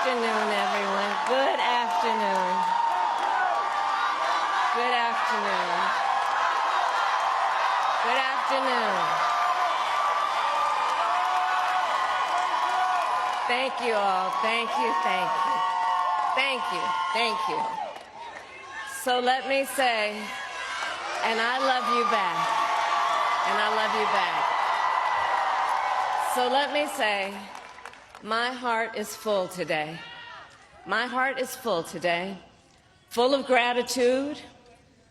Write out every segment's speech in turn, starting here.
afternoon, everyone. Good afternoon. Good afternoon. Good afternoon. Thank you all. Thank you, thank you. Thank you, thank you. So let me say, and I love you back. And I love you back. So let me say, my heart is full today. My heart is full today, full of gratitude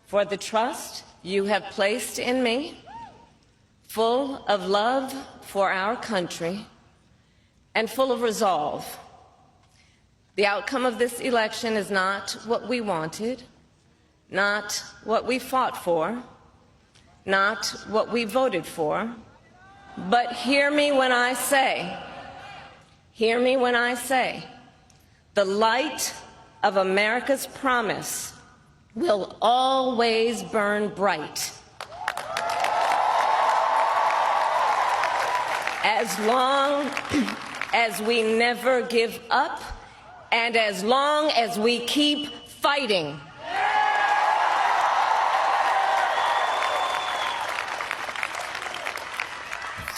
for the trust you have placed in me, full of love for our country, and full of resolve. The outcome of this election is not what we wanted, not what we fought for, not what we voted for, but hear me when I say, the light of America's promise will always burn bright. As long as we never give up, and as long as we keep fighting.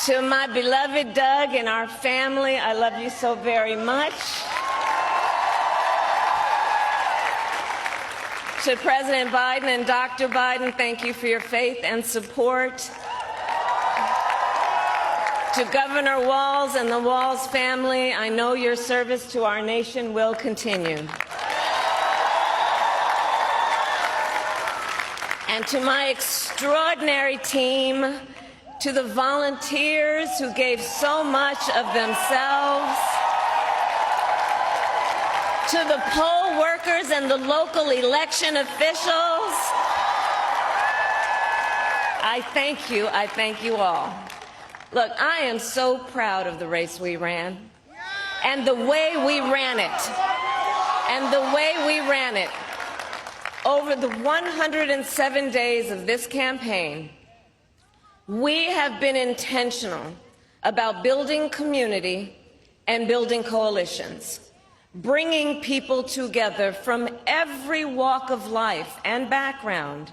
To my beloved Doug and our family, I love you so very much. To President Biden and Dr. Biden, thank you for your faith and support. To Governor Walz and the Walz family, I know your service to our nation will continue. And to my extraordinary team, to the volunteers who gave so much of themselves, to the poll workers and the local election officials, I thank you all. Look, I am so proud of the race we ran, and the way we ran it, Over the 107 days of this campaign, we have been intentional about building community and building coalitions, bringing people together from every walk of life and background,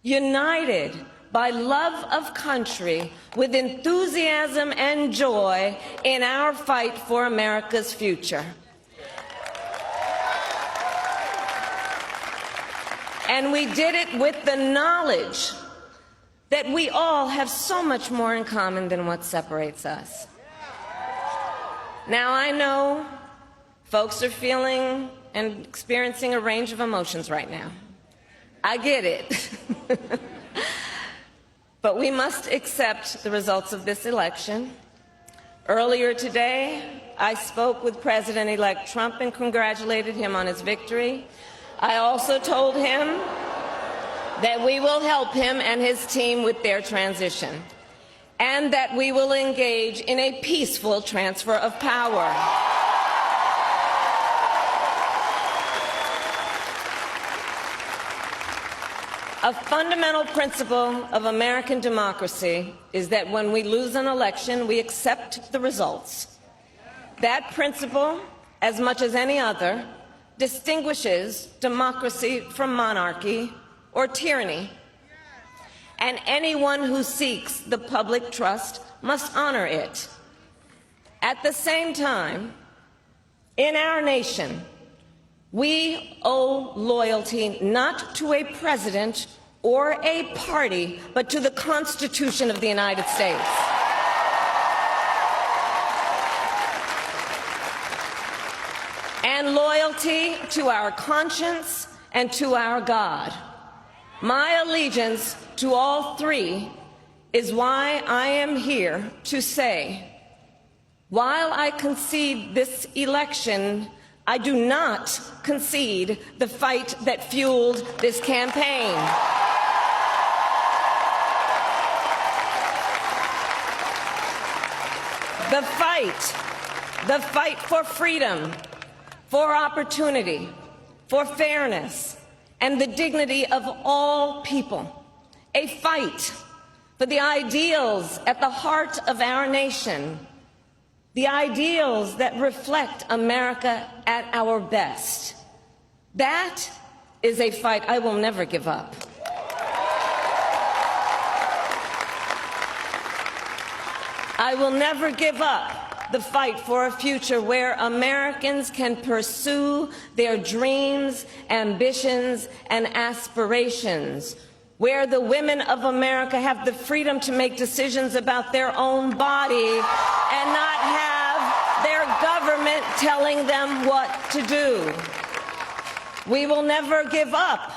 united by love of country, with enthusiasm and joy in our fight for America's future. And we did it with the knowledge that we all have so much more in common than what separates us. Now, I know folks are feeling and experiencing a range of emotions right now. I get it. But we must accept the results of this election. Earlier today, I spoke with President-elect Trump and congratulated him on his victory. I also told him that we will help him and his team with their transition, and that we will engage in a peaceful transfer of power. A fundamental principle of American democracy is that when we lose an election, we accept the results. That principle, as much as any other, distinguishes democracy from monarchy or tyranny. And anyone who seeks the public trust must honor it. At the same time, in our nation, we owe loyalty not to a president or a party, but to the Constitution of the United States. And loyalty to our conscience and to our God. My allegiance to all three is why I am here to say, while I concede this election, I do not concede the fight that fueled this campaign. The fight for freedom, for opportunity, for fairness, and the dignity of all people. A fight for the ideals at the heart of our nation, the ideals that reflect America at our best. That is a fight I will never give up. I will never give up the fight for a future where Americans can pursue their dreams, ambitions, and aspirations, where the women of America have the freedom to make decisions about their own body and not have their government telling them what to do. We will never give up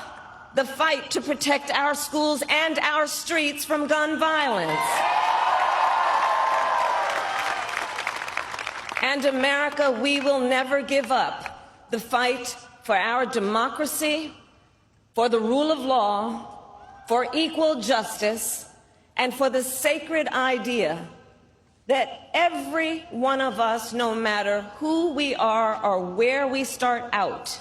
the fight to protect our schools and our streets from gun violence. And America, we will never give up the fight for our democracy, for the rule of law, for equal justice, and for the sacred idea that every one of us, no matter who we are or where we start out,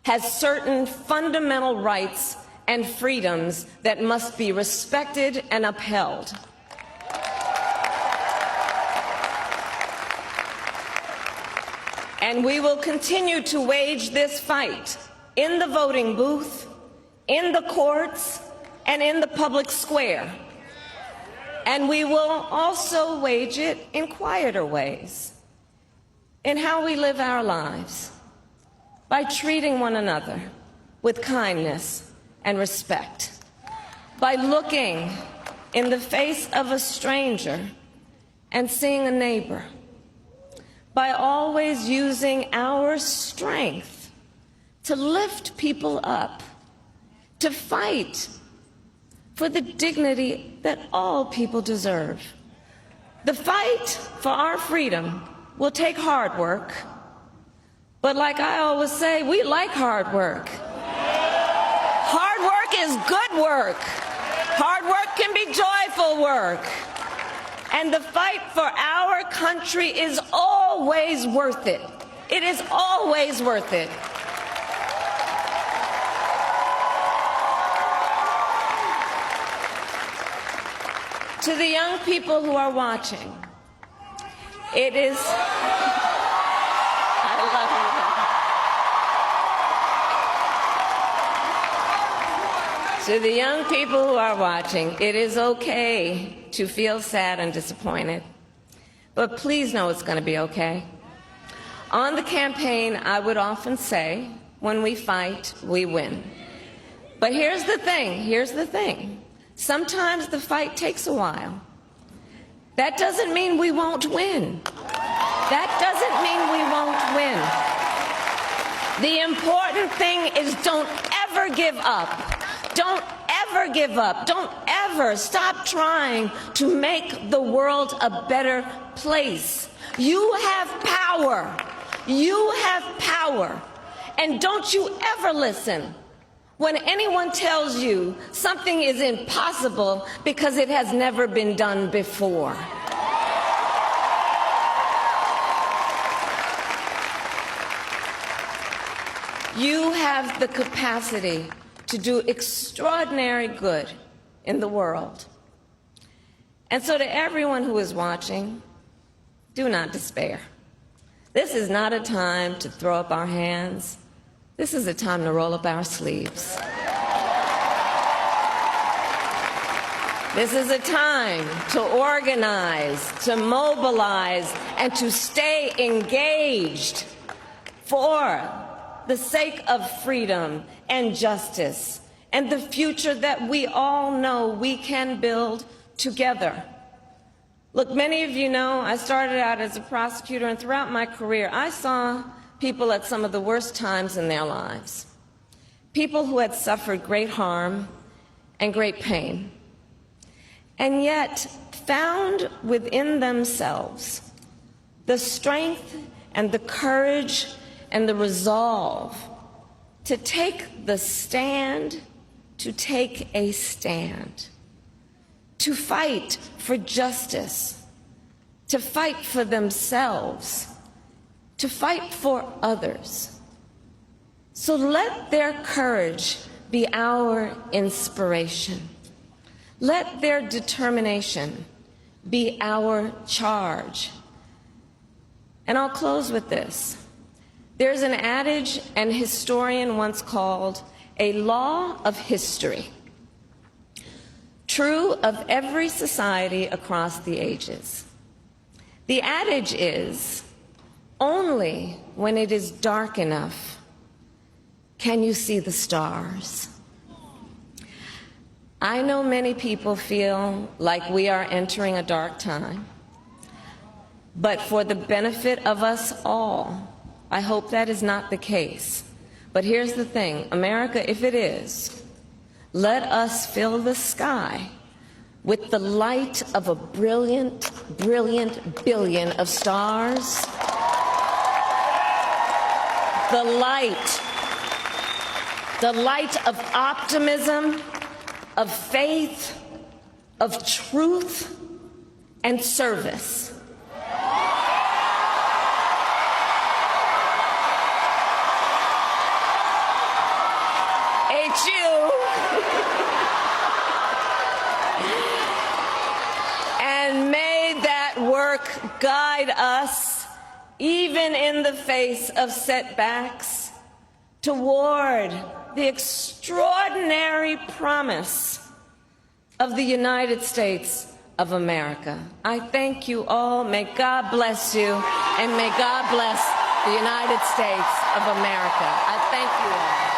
has certain fundamental rights and freedoms that must be respected and upheld. And we will continue to wage this fight in the voting booth, in the courts, and in the public square. And we will also wage it in quieter ways, in how we live our lives, by treating one another with kindness and respect, by looking in the face of a stranger and seeing a neighbor, by always using our strength to lift people up, to fight for the dignity that all people deserve. The fight for our freedom will take hard work, but like I always say, we like hard work. Hard work is good work. Hard work can be joyful work. And the fight for our country is always worth it. It is always worth it. To the young people who are watching, it is, I love you. To the young people who are watching, it is okay to feel sad and disappointed, but please know it's going to be okay. On the campaign, I would often say, when we fight, we win. But here's the thing. Sometimes the fight takes a while. That doesn't mean we won't win. That doesn't mean we won't win. The important thing is don't ever give up. Don't ever give up. Don't ever stop trying to make the world a better place. You have power. You have power. And don't you ever listen when anyone tells you something is impossible because it has never been done before. You have the capacity to do extraordinary good in the world. And so to everyone who is watching, do not despair. This is not a time to throw up our hands. This is a time to roll up our sleeves. This is a time to organize, to mobilize, and to stay engaged for the sake of freedom and justice and the future that we all know we can build together. Look, many of you know I started out as a prosecutor, and throughout my career I saw people at some of the worst times in their lives. People who had suffered great harm and great pain, and yet found within themselves the strength and the courage and the resolve to take the stand, to take a stand, to fight for justice, to fight for themselves, to fight for others. So let their courage be our inspiration. Let their determination be our charge. And I'll close with this. There's an adage an historian once called a law of history, true of every society across the ages. The adage is, only when it is dark enough can you see the stars. I know many people feel like we are entering a dark time, but for the benefit of us all, I hope that is not the case. But here's the thing, America, if it is, let us fill the sky with the light of a brilliant, brilliant billion of stars. The light of optimism, of faith, of truth, and service. And may that work guide us, even in the face of setbacks, toward the extraordinary promise of the United States of America. I thank you all. May God bless you, and may God bless the United States of America. I thank you all.